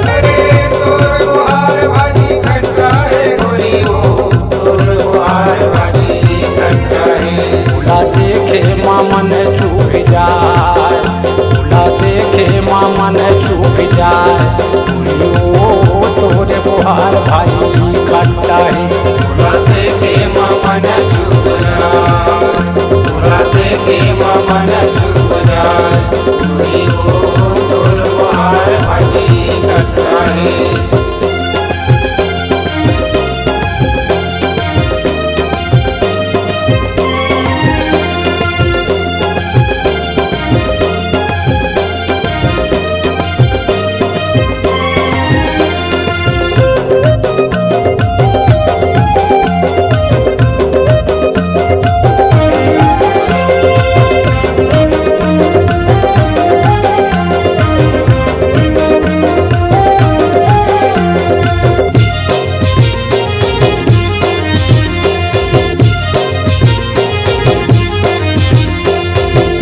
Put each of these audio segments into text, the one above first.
अरे तोर बुहार भाजी खट्टा है गोरी वो, तोर बुहार भाजी खट्टा है। भूला देखे मामन चूक जाए, भूला देखे मामन चूक जाए, ओ तोरे बुहार भाजी खट्टा है। भूला देखे मामन चूक जाए, भूला देखे मामन चूक जाए, गोरी वो तोर बुहार भाजी खट्टा है।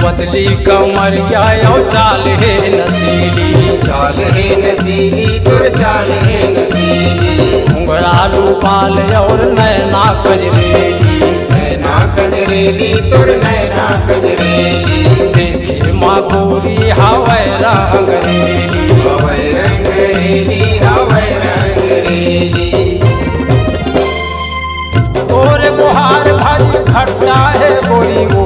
पतली कमरिया चाल है नसीली, चाल है नसीली तुर चाल है नसीली। घुंघरालू बाल और नैना कजरेली, नैना कजरेली तुर नैना कजरेली। देखे माँ गोरी हवै रंगरेली, हवै रंगरेली हवै रंगरेली। तोरे बुहार भाजी खट्टा है गोरी वो,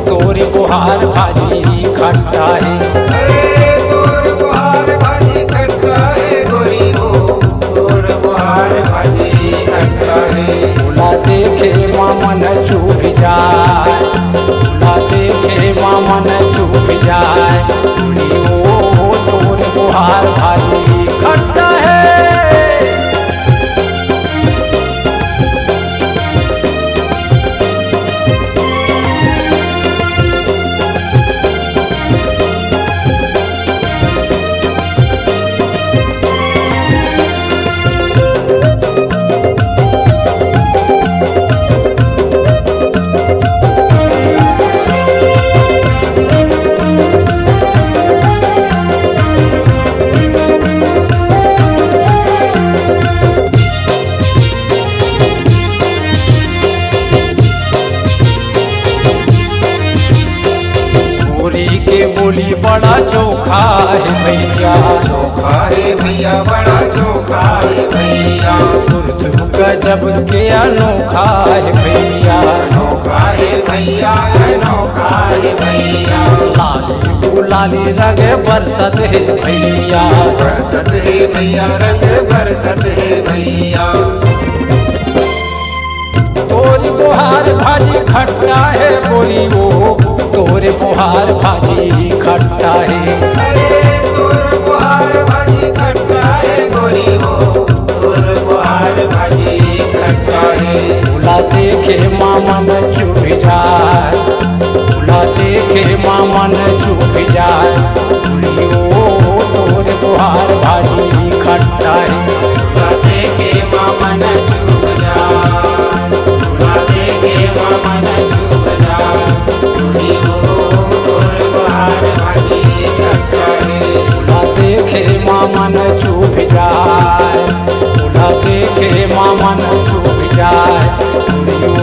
तोरे बुहार भाजी खट्टा है। अरे तोर बुहार भाजी खट्टा है गोरी वो, तोर बुहार भाजी खट्टा है। भूला देखे मामन चूक जाए, भूला देखे मामन चूक जाए, ओ तोरे बुहार भाजी खट्टा है। गोरी के बोली बड़ा चोखा है भैया, चोखा है भैया बड़ा चोखा है भैया। उर्दू गजब के अनोखा है भैया, अनोखा है भैया अनोखा है भैया। लाली गुलाली रंग बरसत है भैया, बरसत है भैया रंग बरसत है भैया। तोरी बुहार भाजी खट्टा है गोरी वो, तोरे बुहार भाजी खट्टा है। अरे तोर बुहार भाजी खट्टा है गोरी वो, तोर बुहार भाजी खट्टा है। भूला देखे मामन चुप जाए, भूला देखे मामन चुप जाए, ओ तोरे बुहार भाजी खट्टा है। भूला देखे मामन चूक जाए, भूला देखे मामन चूक जाए, गोरी वो तोर बुहार भाजी खट्टा है। भूला देखे मामन चुप जाए, भूला देखे मामन चुप जाए, ओ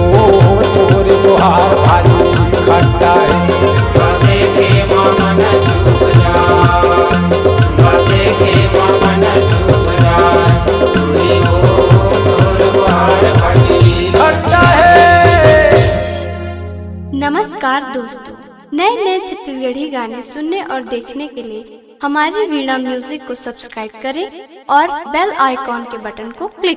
तोरे बुहार भाजी खट्टा है। भूला देखे मामन चूक जाए, भूला देखे मामन चूक जाए, गोरी वो तोर बुहार भाजी खट्टा है। नमस्कार दोस्तों, नए नए छत्तीसगढ़ी गाने सुनने और देखने के लिए हमारी वीणा म्यूजिक को सब्सक्राइब करें और बेल आइकॉन के बटन को क्लिक